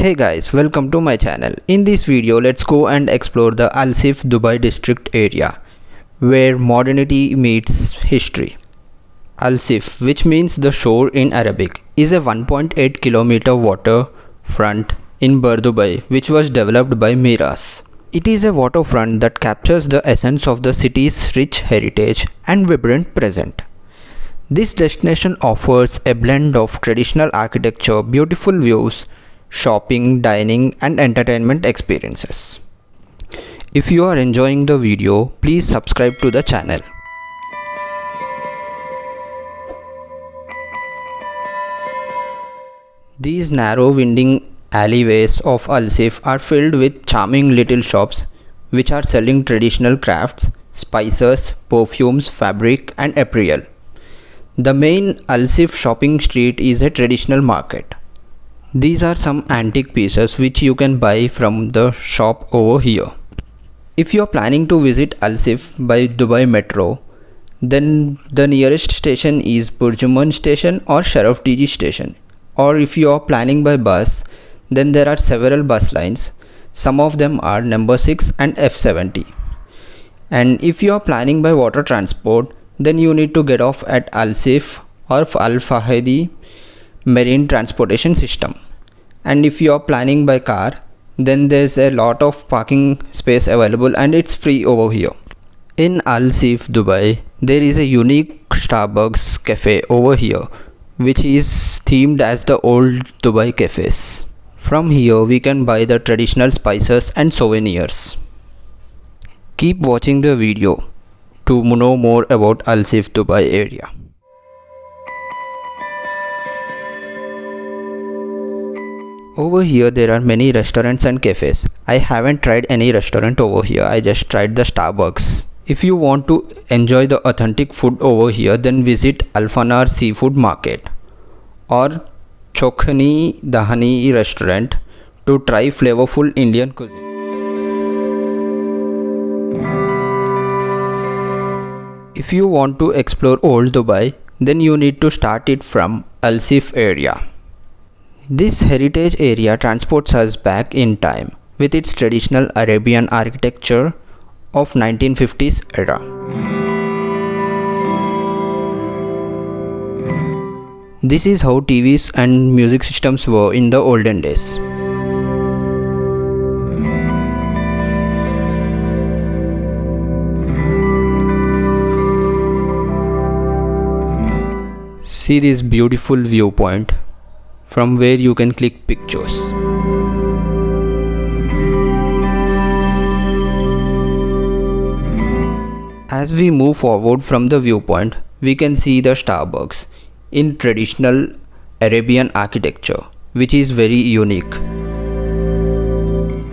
Hey guys, welcome to my channel. In this video, let's go and explore the Seef Dubai district area, where modernity meets history. Seef, which means the shore in Arabic, is a 1.8 kilometer waterfront in Dubai, which was developed by Miras. It is a waterfront that captures the essence of the city's rich heritage and vibrant present. This destination offers a blend of traditional architecture, beautiful views, shopping, dining and entertainment experiences. If you are enjoying the video, please subscribe to the channel. These narrow winding alleyways of Seef are filled with charming little shops which are selling traditional crafts, spices, perfumes, fabric and apparel. The main Seef shopping street is a traditional market. These are some antique pieces which you can buy from the shop over here. If you are planning to visit Seef by Dubai Metro, then the nearest station is Burjuman station or Sharaf DG station. Or if you are planning by bus, then there are several bus lines. Some of them are number 6 and F70. And if you are planning by water transport, then you need to get off at Seef or Al Fahedi marine transportation system. And if you are planning by car, then there's a lot of parking space available and it's free over here. In Seef Dubai, there is a unique Starbucks cafe over here which is themed as the old Dubai cafes. From here we can buy the traditional spices and souvenirs. Keep watching the video to know more about Seef Dubai area. Over here there are many restaurants and cafes. I haven't tried any restaurant over here, I just tried the Starbucks. If you want to enjoy the authentic food over here, then visit Alfanar Seafood Market or Chokhani Dahani restaurant to try flavorful Indian cuisine. If you want to explore Old Dubai, then you need to start it from Seef area. This heritage area transports us back in time with its traditional Arabian architecture of 1950s era. This is how TVs and music systems were in the olden days. See this beautiful viewpoint from where you can click pictures. As we move forward from the viewpoint, we can see the Starbucks in traditional Arabian architecture, which is very unique.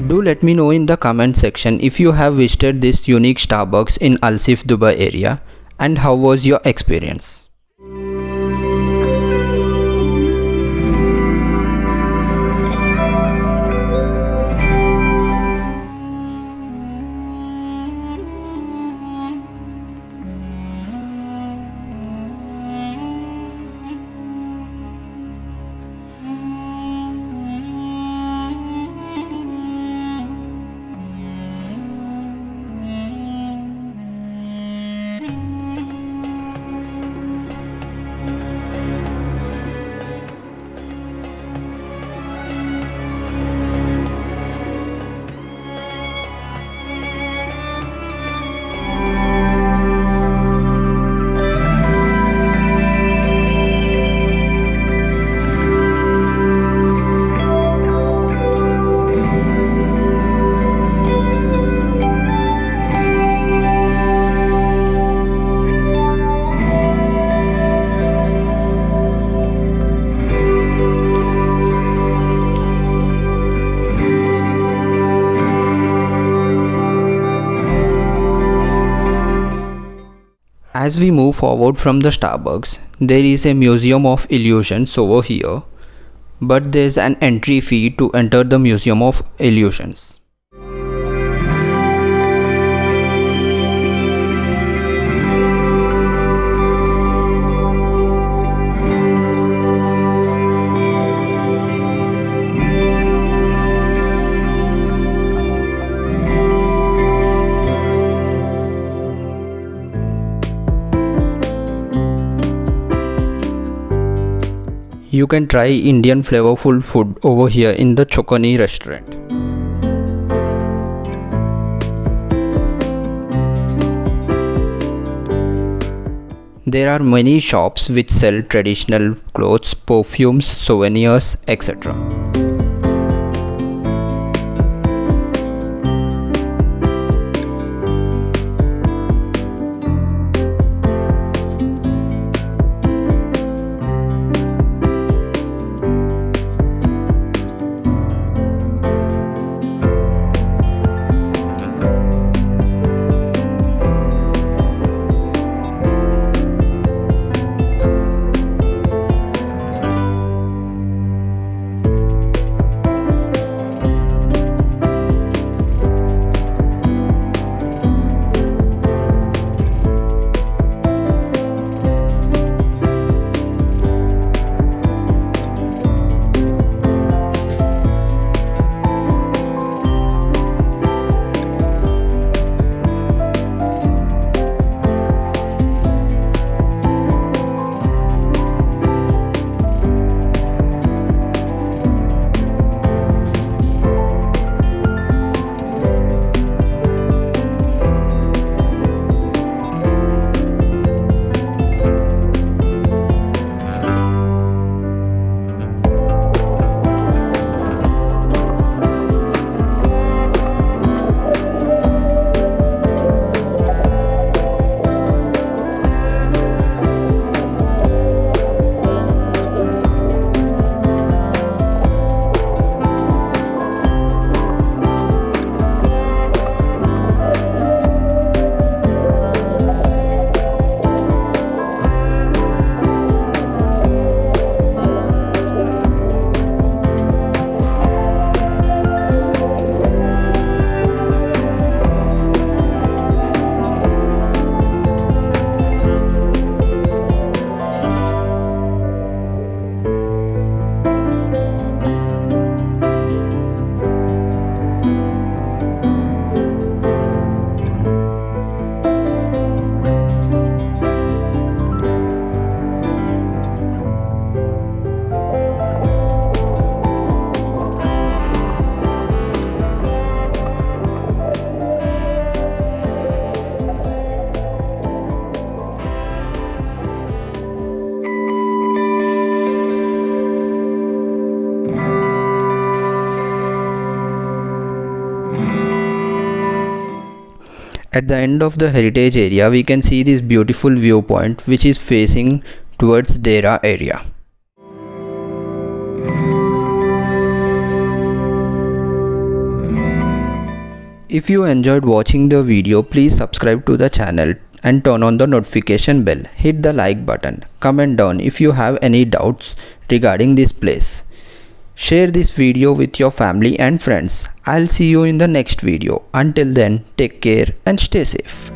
Do let me know in the comment section if you have visited this unique Starbucks in Seef Dubai area and how was your experience. As we move forward from the Starbucks, there is a museum of illusions over here, but there's an entry fee to enter the museum of illusions. You can try Indian flavorful food over here in the Chokani restaurant. There are many shops which sell traditional clothes, perfumes, souvenirs, etc. At the end of the heritage area, we can see this beautiful viewpoint which is facing towards Dera area. If you enjoyed watching the video, please subscribe to the channel and turn on the notification bell. Hit the like button. Comment down if you have any doubts regarding this place. Share this video with your family and friends. I'll see you in the next video. Until then, take care and stay safe.